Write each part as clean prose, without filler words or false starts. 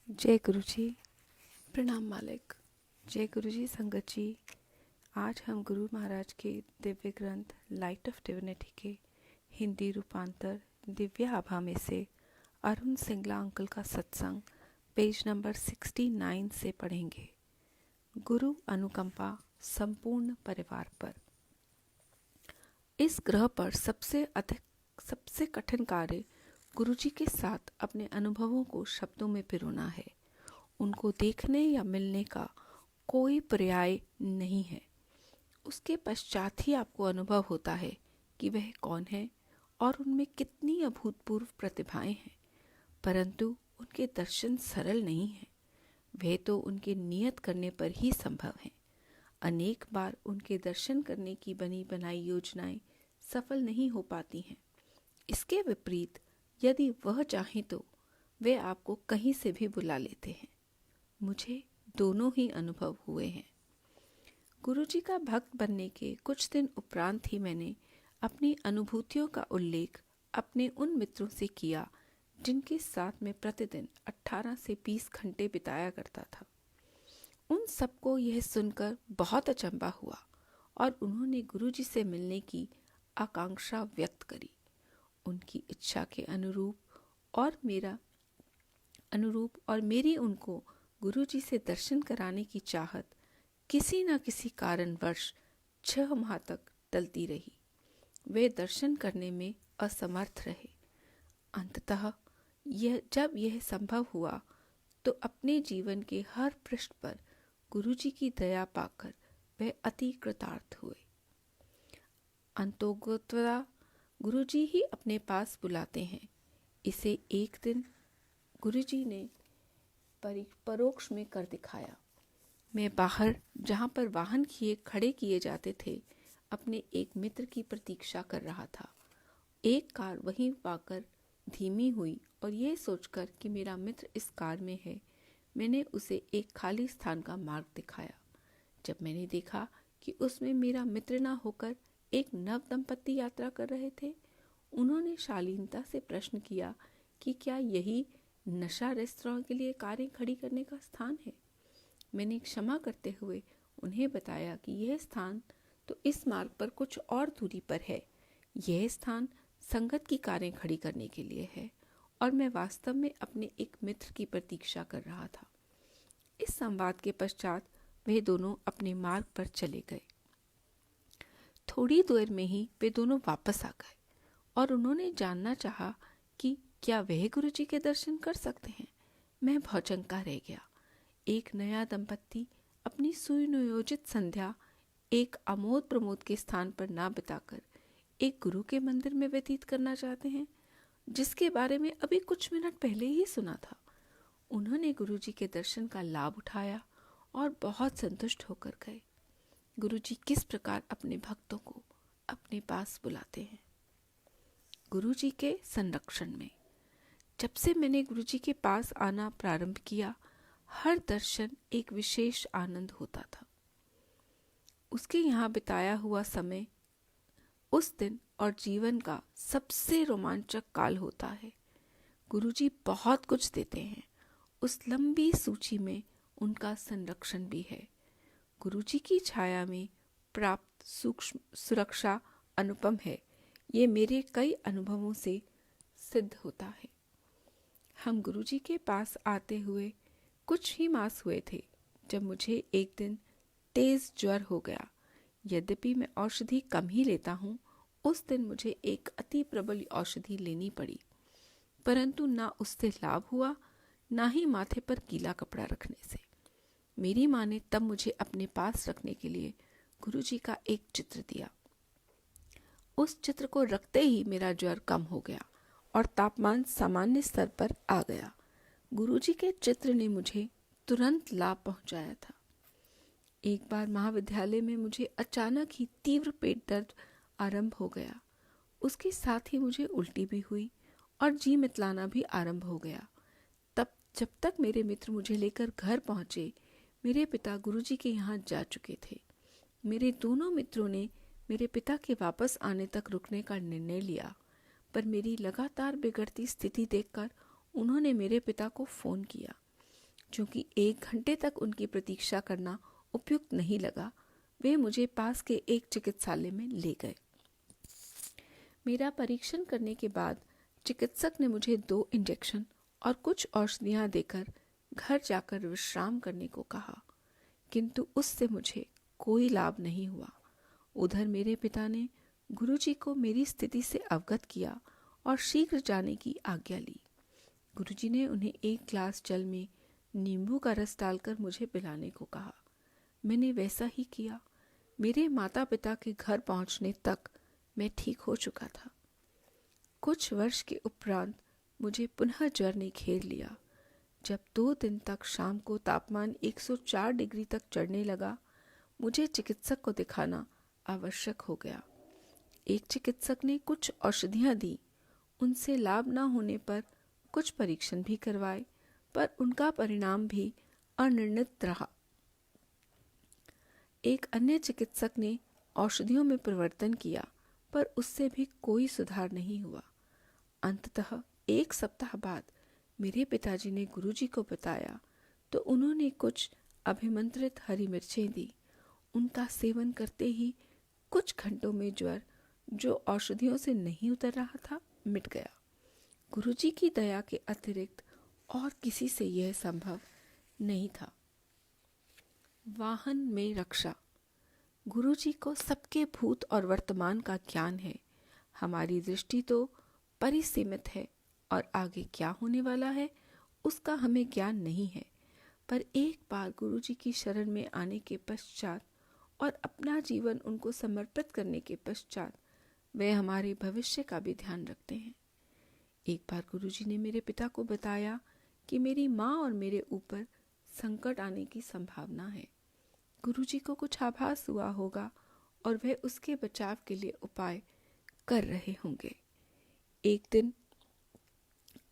जय गुरु जी। प्रणाम मालिक। जय गुरु जी। संगत जी, आज हम गुरु महाराज के दिव्य ग्रंथ लाइट ऑफ डिविनिटी के हिंदी रूपांतर दिव्य आभा में से अरुण सिंगला अंकल का सत्संग पेज नंबर 69 से पढ़ेंगे। गुरु अनुकंपा संपूर्ण परिवार पर। इस ग्रह पर सबसे कठिन कार्य गुरुजी के साथ अपने अनुभवों को शब्दों में पिरोना है। उनको देखने या मिलने का कोई पर्याय नहीं है। उसके पश्चात ही आपको अनुभव होता है कि वह कौन है और उनमें कितनी अभूतपूर्व प्रतिभाएं हैं। परंतु उनके दर्शन सरल नहीं हैं। वे तो उनके नियत करने पर ही संभव हैं। अनेक बार उनके दर्शन करने की बनी बनाई योजनाएं सफल नहीं हो पाती हैं। इसके विपरीत यदि वह चाहें तो वे आपको कहीं से भी बुला लेते हैं। मुझे दोनों ही अनुभव हुए हैं। गुरुजी का भक्त बनने के कुछ दिन उपरांत ही मैंने अपनी अनुभूतियों का उल्लेख अपने उन मित्रों से किया जिनके साथ मैं प्रतिदिन 18 से 20 घंटे बिताया करता था। उन सबको यह सुनकर बहुत अचंभा हुआ और उन्होंने गुरुजी से मिलने की आकांक्षा व्यक्त करी। उनकी इच्छा के अनुरूप और मेरी उनको गुरुजी से दर्शन कराने की चाहत किसी न किसी कारणवश 6 माह तक टलती रही। वे दर्शन करने में असमर्थ रहे। अंततः जब यह संभव हुआ तो अपने जीवन के हर पृष्ठ पर गुरुजी की दया पाकर वे अति कृतार्थ हुए। अंतोगत्वा गुरुजी ही अपने पास बुलाते हैं। इसे एक दिन गुरुजी ने परोक्ष में कर दिखाया। मैं बाहर, जहाँ पर वाहन खड़े किए जाते थे, अपने एक मित्र की प्रतीक्षा कर रहा था। एक कार वहीं पाकर धीमी हुई और यह सोचकर कि मेरा मित्र इस कार में है, मैंने उसे एक खाली स्थान का मार्ग दिखाया। जब मैंने देखा कि उसमें मेरा मित्र न होकर एक नव दंपत्ति यात्रा कर रहे थे, उन्होंने शालीनता से प्रश्न किया कि क्या यही नशा रेस्तरां के लिए कारें खड़ी करने का स्थान है। मैंने क्षमा करते हुए उन्हें बताया कि यह स्थान तो इस मार्ग पर कुछ और दूरी पर है। यह स्थान संगत की कारें खड़ी करने के लिए है और मैं वास्तव में अपने एक मित्र की प्रतीक्षा कर रहा था। इस संवाद के पश्चात वे दोनों अपने मार्ग पर चले गए। थोड़ी देर में ही वे दोनों वापस आ गए और उन्होंने जानना चाहा कि क्या वह गुरुजी के दर्शन कर सकते हैं। मैं भौचक्का रह गया। एक नया दंपत्ति अपनी सुनियोजित संध्या एक आमोद प्रमोद के स्थान पर ना बिताकर एक गुरु के मंदिर में व्यतीत करना चाहते हैं, जिसके बारे में अभी कुछ मिनट पहले ही सुना था। उन्होंने गुरुजी के दर्शन का लाभ उठाया और बहुत संतुष्ट होकर गए। गुरुजी किस प्रकार अपने भक्तों को अपने पास बुलाते हैं। गुरुजी के संरक्षण में। जब से मैंने गुरुजी के पास आना प्रारंभ किया, हर दर्शन एक विशेष आनंद होता था। उसके यहाँ बिताया हुआ समय उस दिन और जीवन का सबसे रोमांचक काल होता है। गुरुजी बहुत कुछ देते हैं। उस लंबी सूची में उनका संरक्षण भी है। गुरुजी की छाया में प्राप्त सूक्ष्म सुरक्षा अनुपम है। ये मेरे कई अनुभवों से सिद्ध होता है। हम गुरुजी के पास आते हुए कुछ ही मास हुए थे जब मुझे एक दिन तेज ज्वर हो गया। यद्यपि मैं औषधि कम ही लेता हूँ, उस दिन मुझे एक अति प्रबल औषधि लेनी पड़ी, परंतु ना उससे लाभ हुआ, ना ही माथे पर गीला कपड़ा रखने से। मेरी माँ ने तब मुझे अपने पास रखने के लिए गुरुजी का एक चित्र दिया। उस चित्र को रखते ही मेरा ज्वर कम हो गया और तापमान सामान्य स्तर पर आ गया। गुरुजी के चित्र ने मुझे तुरंत लाभ पहुंचाया था। एक बार महाविद्यालय में मुझे अचानक ही तीव्र पेट दर्द आरंभ हो गया। उसके साथ ही मुझे उल्टी भी हुई और जी मितलाना भी आरंभ हो गया। तब जब तक मेरे मित्र मुझे लेकर घर पहुंचे, मेरे पिता गुरुजी के यहाँ जा चुके थे। मेरे दोनों मित्रों ने मेरे पिता के वापस आने तक रुकने का निर्णय लिया, पर मेरी लगातार बिगड़ती स्थिति देखकर उन्होंने मेरे पिता को फोन किया। क्योंकि 1 घंटे तक उनकी प्रतीक्षा करना उपयुक्त नहीं लगा, वे मुझे पास के एक चिकित्सालय में ले गए। मेरा परीक्षण करने के बाद चिकित्सक ने मुझे 2 इंजेक्शन और कुछ औषधियां देकर घर जाकर विश्राम करने को कहा, किंतु उससे मुझे कोई लाभ नहीं हुआ। उधर मेरे पिता ने गुरुजी को मेरी स्थिति से अवगत किया और शीघ्र जाने की आज्ञा ली। गुरुजी ने उन्हें 1 गिलास जल में नींबू का रस डालकर मुझे पिलाने को कहा। मैंने वैसा ही किया। मेरे माता पिता के घर पहुंचने तक मैं ठीक हो चुका था। कुछ वर्ष के उपरांत मुझे पुनः ज्वर ने घेर लिया। जब 2 दिन तक शाम को तापमान 104 डिग्री तक चढ़ने लगा, मुझे चिकित्सक को दिखाना आवश्यक हो गया। एक चिकित्सक ने कुछ औषधियां दी। उनसे लाभ न होने पर कुछ परीक्षण भी करवाए, पर उनका परिणाम भी अनिर्णित रहा। एक अन्य चिकित्सक ने औषधियों में परिवर्तन किया, पर उससे भी कोई सुधार नहीं हुआ। अंततः 1 सप्ताह बाद मेरे पिताजी ने गुरुजी को बताया, तो उन्होंने कुछ अभिमंत्रित हरी मिर्चें दी। उनका सेवन करते ही कुछ घंटों में ज्वर, जो औषधियों से नहीं उतर रहा था, मिट गया। गुरुजी की दया के अतिरिक्त और किसी से यह संभव नहीं था। वाहन में रक्षा। गुरुजी को सबके भूत और वर्तमान का ज्ञान है। हमारी दृष्टि तो परिसीमित है और आगे क्या होने वाला है उसका हमें ज्ञान नहीं है। पर एक बार गुरुजी की शरण में आने के पश्चात और अपना जीवन उनको समर्पित करने के पश्चात वे हमारे भविष्य का भी ध्यान रखते हैं। एक बार गुरुजी ने मेरे पिता को बताया कि मेरी माँ और मेरे ऊपर संकट आने की संभावना है। गुरुजी को कुछ आभास हुआ होगा और वह उसके बचाव के लिए उपाय कर रहे होंगे। एक दिन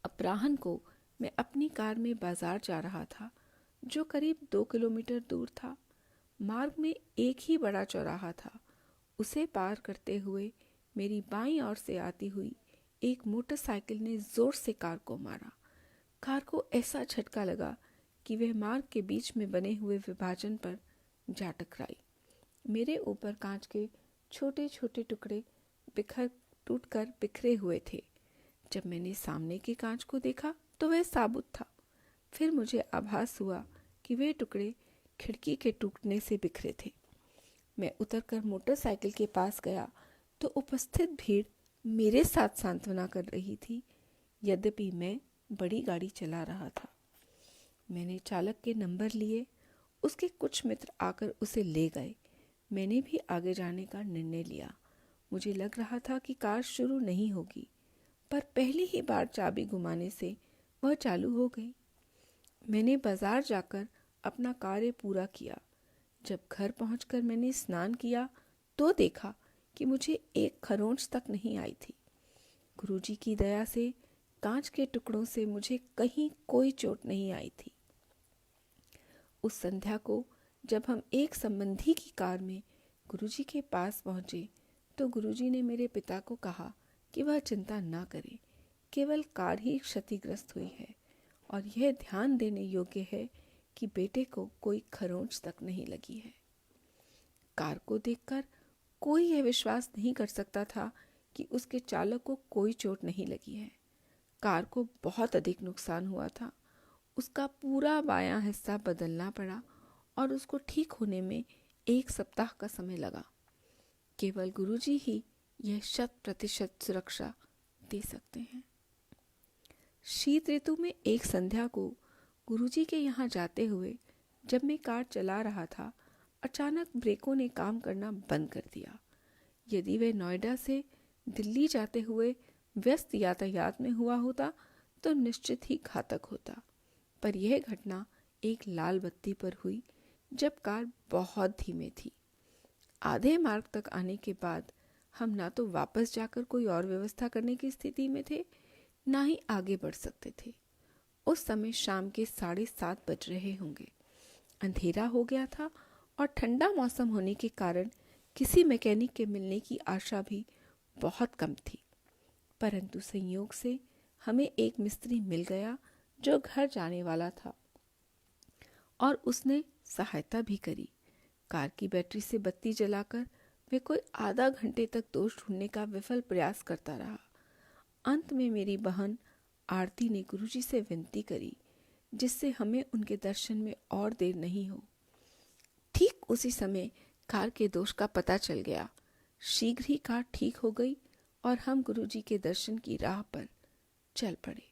अपराह्न को मैं अपनी कार में बाजार जा रहा था, जो करीब 2 किलोमीटर दूर था। मार्ग में एक ही बड़ा चौराहा था। उसे पार करते हुए मेरी बाईं ओर से आती हुई एक मोटरसाइकिल ने जोर से कार को मारा। कार को ऐसा झटका लगा कि वह मार्ग के बीच में बने हुए विभाजन पर जा टकराई। मेरे ऊपर कांच के छोटे छोटे टुकड़े टूटकर बिखरे हुए थे। जब मैंने सामने के कांच को देखा तो वह साबुत था। फिर मुझे आभास हुआ कि वे टुकड़े खिड़की के टूटने से बिखरे थे। मैं उतरकर मोटरसाइकिल के पास गया तो उपस्थित भीड़ मेरे साथ सांत्वना कर रही थी, यद्यपि मैं बड़ी गाड़ी चला रहा था। मैंने चालक के नंबर लिए। उसके कुछ मित्र आकर उसे ले गए। मैंने भी आगे जाने का निर्णय लिया। मुझे लग रहा था कि कार शुरू नहीं होगी, पर पहली ही बार चाबी घुमाने से वह चालू हो गई। मैंने बाजार जाकर अपना कार्य पूरा किया। जब घर पहुंचकर मैंने स्नान किया तो देखा कि मुझे एक खरोंच तक नहीं आई थी। गुरुजी की दया से कांच के टुकड़ों से मुझे कहीं कोई चोट नहीं आई थी। उस संध्या को जब हम एक संबंधी की कार में गुरुजी के पास पहुंचे तो गुरुजी ने मेरे पिता को कहा कि वह चिंता ना करे, केवल कार ही क्षतिग्रस्त हुई है और यह ध्यान देने योग्य है कि बेटे को कोई खरोंच तक नहीं लगी है। कार को देखकर कोई यह विश्वास नहीं कर सकता था कि उसके चालक को कोई चोट नहीं लगी है। कार को बहुत अधिक नुकसान हुआ था। उसका पूरा बायां हिस्सा बदलना पड़ा और उसको ठीक होने में 1 सप्ताह का समय लगा। केवल गुरुजी ही यह 100% सुरक्षा दे सकते हैं। शीत ऋतु में एक संध्या को गुरुजी के यहाँ जाते हुए जब मैं कार चला रहा था, अचानक ब्रेकों ने काम करना बंद कर दिया। यदि वे नोएडा से दिल्ली जाते हुए व्यस्त यातायात में हुआ होता तो निश्चित ही घातक होता, पर यह घटना एक लाल बत्ती पर हुई जब कार बहुत धीमे थी। आधे मार्ग तक आने के बाद हम ना तो वापस जाकर कोई और व्यवस्था करने की स्थिति में थे, ना ही आगे बढ़ सकते थे। उस समय शाम के 7:30 बज रहे होंगे। अंधेरा हो गया था और ठंडा मौसम होने के कारण किसी मैकेनिक के मिलने की आशा भी बहुत कम थी। परंतु संयोग से हमें एक मिस्त्री मिल गया जो घर जाने वाला था। और उसने सहायता भी करी। कार की बैटरी से बत्ती जलाकर वे कोई आधा घंटे तक दोष ढूंढने का विफल प्रयास करता रहा। अंत में मेरी बहन आरती ने गुरुजी से विनती करी जिससे हमें उनके दर्शन में और देर नहीं हो। ठीक उसी समय कार के दोष का पता चल गया। शीघ्र ही कार ठीक हो गई और हम गुरुजी के दर्शन की राह पर चल पड़े।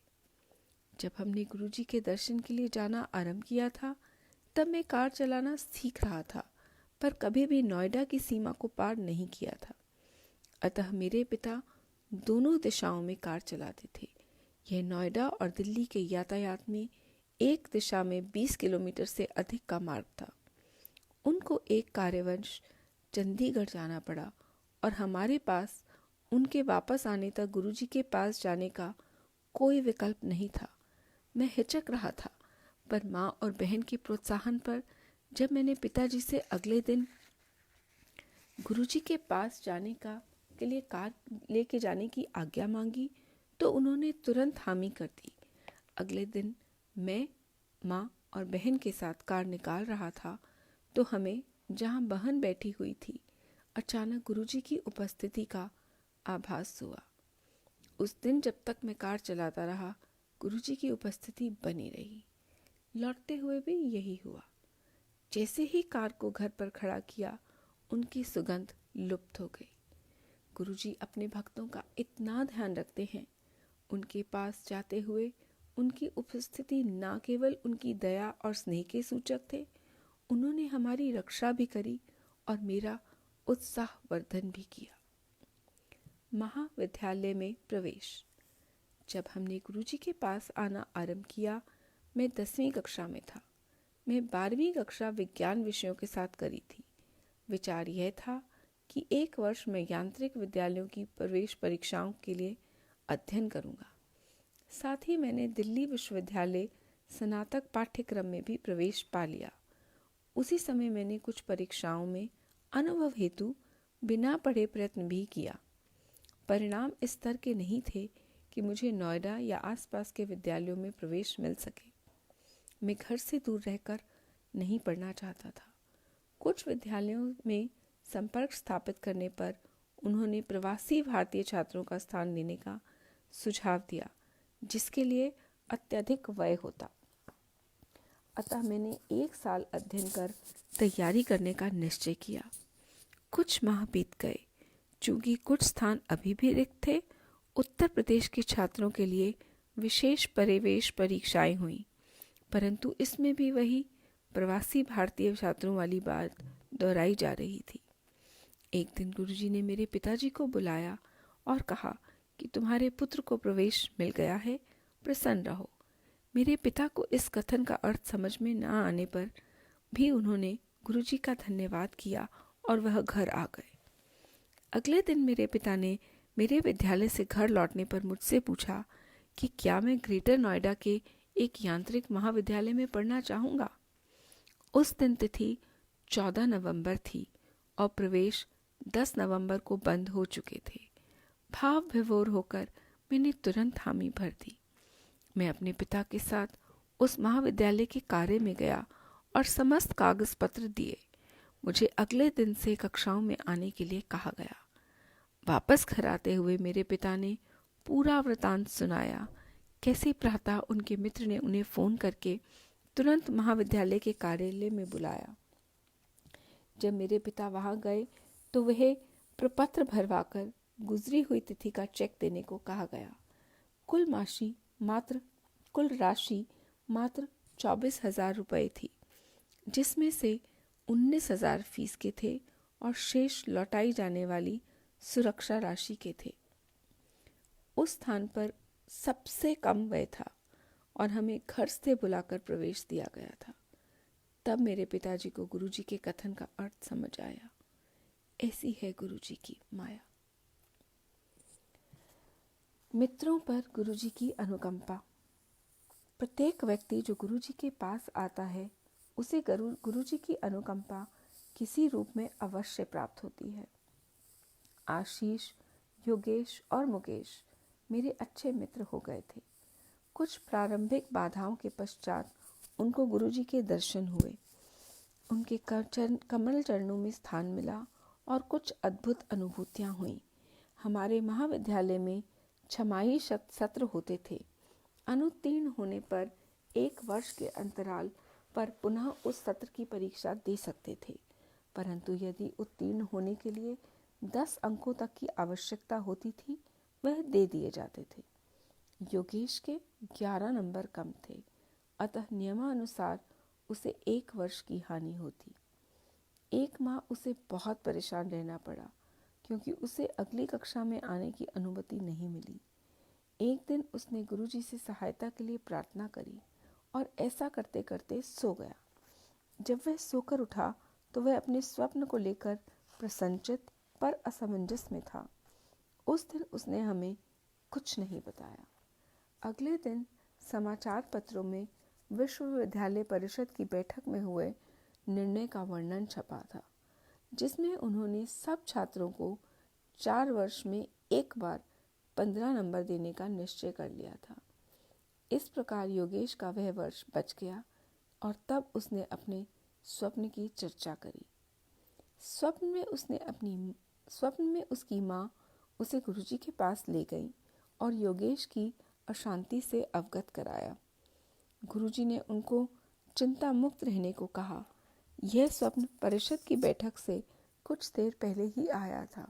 जब हमने गुरुजी के दर्शन के लिए जाना आरंभ किया था तब मैं कार चलाना सीख रहा था, पर कभी भी नोएडा की सीमा को पार नहीं किया था। अतः मेरे पिता दोनों दिशाओं में कार चलाते थे। यह नोएडा और दिल्ली के यातायात में एक दिशा में 20 किलोमीटर से अधिक का मार्ग था। उनको एक कार्यवश चंडीगढ़ जाना पड़ा और हमारे पास उनके वापस आने तक गुरुजी के पास जाने का कोई विकल्प नहीं था। मैं हिचक रहा था, पर माँ और बहन के प्रोत्साहन पर जब मैंने पिताजी से अगले दिन गुरुजी के पास जाने के लिए कार लेके जाने की आज्ञा मांगी तो उन्होंने तुरंत हामी कर दी। अगले दिन मैं, माँ और बहन के साथ कार निकाल रहा था तो हमें, जहाँ बहन बैठी हुई थी, अचानक गुरुजी की उपस्थिति का आभास हुआ। उस दिन जब तक मैं कार चलाता रहा गुरुजी की उपस्थिति बनी रही। लौटते हुए भी यही हुआ। जैसे ही कार को घर पर खड़ा किया उनकी सुगंध लुप्त हो गई। गुरुजी अपने भक्तों का इतना ध्यान रखते हैं। उनके पास जाते हुए उनकी उपस्थिति न केवल उनकी दया और स्नेह के सूचक थे, उन्होंने हमारी रक्षा भी करी और मेरा उत्साहवर्धन भी किया। महाविद्यालय में प्रवेश। जब हमने गुरुजी के पास आना आरंभ किया मैं 10वीं कक्षा में था। मैं 12वीं कक्षा विज्ञान विषयों के साथ करी थी। विचार यह था कि एक वर्ष में यांत्रिक विद्यालयों की प्रवेश परीक्षाओं के लिए अध्ययन करूंगा। साथ ही मैंने दिल्ली विश्वविद्यालय स्नातक पाठ्यक्रम में भी प्रवेश पा लिया। उसी समय मैंने कुछ परीक्षाओं में अनुभव हेतु बिना पढ़े प्रयत्न भी किया। परिणाम इस स्तर के नहीं थे कि मुझे नोएडा या आसपास के विद्यालयों में प्रवेश मिल सके। मैं घर से दूर रहकर नहीं पढ़ना चाहता था। कुछ विद्यालयों में संपर्क स्थापित करने पर उन्होंने प्रवासी भारतीय छात्रों का स्थान लेने का सुझाव दिया, जिसके लिए अत्यधिक व्यय होता। अतः मैंने 1 साल अध्ययन कर तैयारी करने का निश्चय किया। कुछ माह बीत गए। चूंकि कुछ स्थान अभी भी रिक्त थे, उत्तर प्रदेश के छात्रों के लिए विशेष प्रवेश परीक्षाएं हुई, परंतु इसमें भी वही प्रवासी भारतीय छात्रों वाली बात दोहराई जा रही थी। एक दिन गुरुजी ने मेरे पिताजी को बुलाया और कहा कि तुम्हारे पुत्र को प्रवेश मिल गया है, प्रसन्न रहो। मेरे पिता को इस कथन का अर्थ समझ में न आने पर भी उन्होंने गुरुजी का धन्यवाद किया और वह घर आ गए। अगले दिन मेरे पिता ने मेरे विद्यालय से घर लौटने पर मुझसे पूछा कि क्या मैं ग्रेटर नोएडा के एक यांत्रिक महाविद्यालय में पढ़ना चाहूँगा। उस दिन तिथि 14 नवंबर थी और प्रवेश 10 नवंबर को बंद हो चुके थे। भाव विभोर होकर मैंने तुरंत हामी भर दी। मैं अपने पिता के साथ उस महाविद्यालय के कार्य में गया और समस्त कागज पत्र दिए। मुझे अगले दिन से कक्षाओं में आने के लिए कहा गया। वापस घर आते हुए मेरे पिता ने पूरा वृतांत सुनाया। कैसे प्रातः उनके मित्र ने उन्हें फोन करके तुरंत महाविद्यालय के कार्यालय में बुलाया। जब मेरे पिता वहां गए तो वह प्रपत्र भरवाकर गुजरी हुई तिथि का चेक देने को कहा गया। कुल राशि मात्र 24,000 रुपये थी, जिसमें से 19,000 फीस के थे और शेष लौटाई जाने वाली सुरक्षा राशि के थे। उस स्थान पर सबसे कम व्यय था और हमें घर से बुलाकर प्रवेश दिया गया था। तब मेरे पिताजी को गुरुजी के कथन का अर्थ समझ आया। ऐसी है गुरुजी की माया। मित्रों पर गुरुजी की अनुकंपा। प्रत्येक व्यक्ति जो गुरुजी के पास आता है उसे गुरुजी की अनुकंपा किसी रूप में अवश्य प्राप्त होती है। आशीष, योगेश और मुकेश मेरे अच्छे मित्र हो गए थे। कुछ प्रारंभिक बाधाओं के पश्चात उनको गुरुजी के दर्शन हुए। उनके कमल चरणों में स्थान मिला और कुछ अद्भुत अनुभूतियां हुई। हमारे महाविद्यालय में छमाही सत्र होते थे। अनुत्तीर्ण होने पर 1 वर्ष के अंतराल पर पुनः उस सत्र की परीक्षा दे सकते थे, परंतु यदि उत्तीर्ण होने के लिए 10 अंकों तक की आवश्यकता होती थी, वह दे दिए जाते थे। योगेश के 11 नंबर कम थे, अतः नियमानुसार उसे 1 वर्ष की हानि होती। 1 माह उसे बहुत परेशान रहना पड़ा, क्योंकि उसे अगली कक्षा में आने की अनुमति नहीं मिली। एक दिन उसने गुरुजी से सहायता के लिए प्रार्थना करी और ऐसा करते करते सो गया। जब वह सोकर उठा तो वह अपने स्वप्न को लेकर प्रसन्नचित पर असमंजस में था। उस दिन उसने हमें कुछ नहीं बताया। अगले दिन समाचार पत्रों में विश्वविद्यालय परिषद की बैठक में हुए निर्णय का वर्णन छपा था, जिसमें उन्होंने सब छात्रों को 4 वर्ष में एक बार 15 नंबर देने का निश्चय कर लिया था। इस प्रकार योगेश का वह वर्ष बच गया और तब उसने अपने स्वप्न की चर्चा करी। स्वप्न में उसकी माँ उसे गुरुजी के पास ले गई और योगेश की अशांति से अवगत कराया। गुरुजी ने उनको चिंता मुक्त रहने को कहा। यह स्वप्न परिषद की बैठक से कुछ देर पहले ही आया था।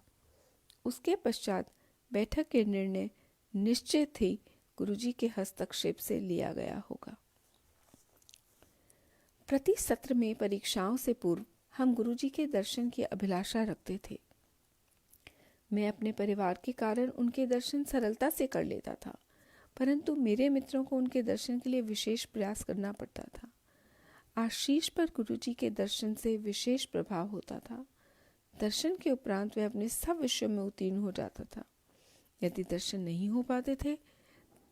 उसके पश्चात बैठक के निर्णय निश्चित ही गुरुजी के हस्तक्षेप से लिया गया होगा। प्रति सत्र में परीक्षाओं से पूर्व हम गुरुजी के दर्शन की अभिलाषा रखते थे। मैं अपने परिवार के कारण उनके दर्शन सरलता से कर लेता था, परंतु मेरे मित्रों को उनके दर्शन के लिए विशेष प्रयास करना पड़ता था। आशीष पर गुरुजी के दर्शन से विशेष प्रभाव होता था। दर्शन के उपरांत वह अपने सब विषयों में उत्तीर्ण हो जाता था। यदि दर्शन नहीं हो पाते थे,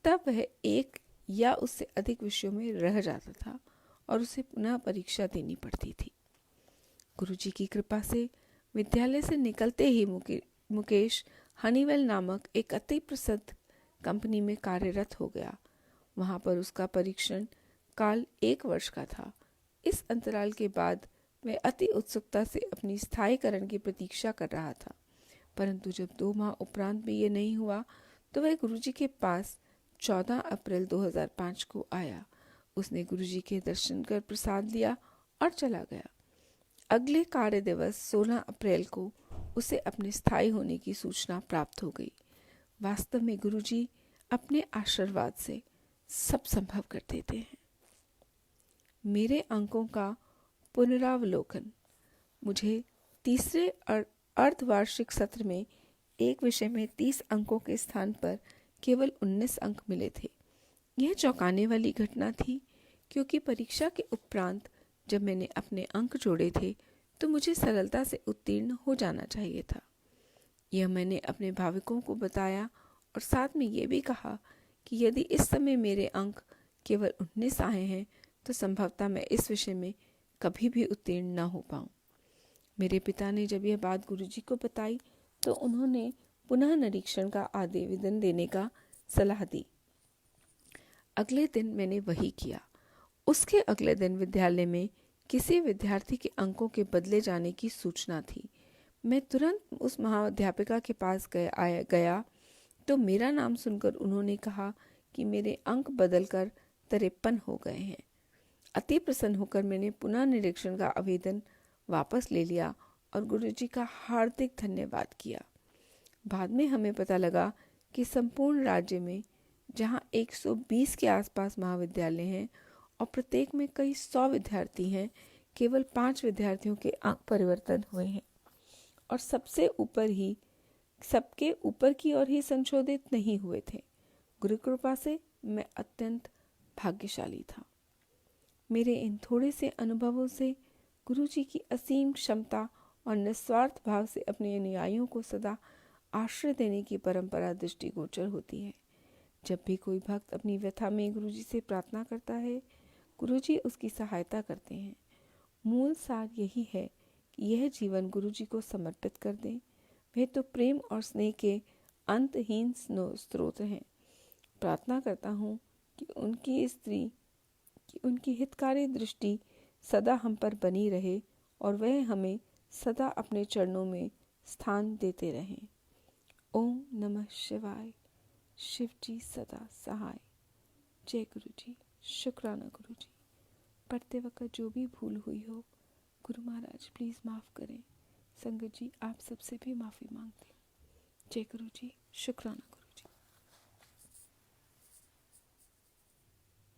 तब वह 1 या उससे अधिक विषयों में रह जाता था और उसे पुनः परीक्षा देनी पड़ती थी। गुरुजी की कृपा से विद्यालय से निकलते ही मुकेश हनीवेल नामक एक अति प्रसिद्ध कंपनी में कार्यरत हो गया। वहां पर उसका परीक्षण काल 1 वर्ष का था। इस अंतराल के बाद वह अति उत्सुकता से अपनी स्थायीकरण की प्रतीक्षा कर रहा था, परंतु जब 2 माह उपरांत भी ये नहीं हुआ तो वह गुरुजी के पास 14 अप्रैल 2005 को आया। उसने गुरुजी के दर्शन कर प्रसाद लिया और चला गया। अगले कार्य दिवस 16 अप्रैल को उसे अपने स्थायी होने की सूचना प्राप्त हो गई। वास्तव में गुरुजी अपने आशीर्वाद से सब संभव कर देते हैं। मेरे अंकों का पुनरावलोकन। मुझे तीसरे अर्धवार्षिक सत्र में एक विषय में 30 अंकों के स्थान पर केवल 19 अंक मिले थे। यह चौंकाने वाली घटना थी, क्योंकि परीक्षा के उपरांत जब मैंने अपने अंक जोड़े थे तो मुझे सरलता से उत्तीर्ण हो जाना चाहिए था। यह मैंने अपने भाविकों को बताया और साथ में ये भी कहा कि यदि इस समय मेरे अंक केवल 19 आए हैं तो संभवतः मैं इस विषय में कभी भी उत्तीर्ण न हो पाऊं। मेरे पिता ने जब यह बात गुरुजी को बताई तो उन्होंने पुनः निरीक्षण का आवेदन देने का सलाह दी। अगले दिन मैंने वही किया। उसके अगले दिन विद्यालय में किसी विद्यार्थी के अंकों के बदले जाने की सूचना थी। मैं तुरंत उस महाअध्यापिका के पास गया तो मेरा नाम सुनकर उन्होंने कहा कि मेरे अंक बदलकर 53 हो गए हैं। अति प्रसन्न होकर मैंने पुनः निरीक्षण का आवेदन वापस ले लिया और गुरुजी का हार्दिक धन्यवाद किया। बाद में हमें पता लगा कि संपूर्ण राज्य में जहां 120 के आसपास महाविद्यालय हैं और प्रत्येक में कई 100 विद्यार्थी हैं, केवल 5 विद्यार्थियों के अंक परिवर्तन हुए हैं और सबके ऊपर की ओर ही संशोधित नहीं हुए थे। गुरु कृपा से मैं अत्यंत भाग्यशाली था। मेरे इन थोड़े से अनुभवों से गुरुजी की असीम क्षमता और निस्वार्थ भाव से अपने अनुयायियों को सदा आश्रय देने की परंपरा दृष्टिगोचर होती है। जब भी कोई भक्त अपनी व्यथा में गुरुजी से प्रार्थना करता है, गुरुजी उसकी सहायता करते हैं। मूल सार यही है कि यह जीवन गुरुजी को समर्पित कर दें। वे तो प्रेम और स्नेह के अंतहीन स्रोत हैं। प्रार्थना करता हूँ कि उनकी स्त्री कि उनकी हितकारी दृष्टि सदा हम पर बनी रहे और वह हमें सदा अपने चरणों में स्थान देते रहें। ओम नमः शिवाय। शिव जी सदा सहाय। जय गुरु जी। शुक्राना गुरु जी। पढ़ते वक्त जो भी भूल हुई हो गुरु महाराज प्लीज़ माफ़ करें। संगत जी आप सबसे भी माफ़ी मांगते हैं। जय गुरु जी। शुक्राना।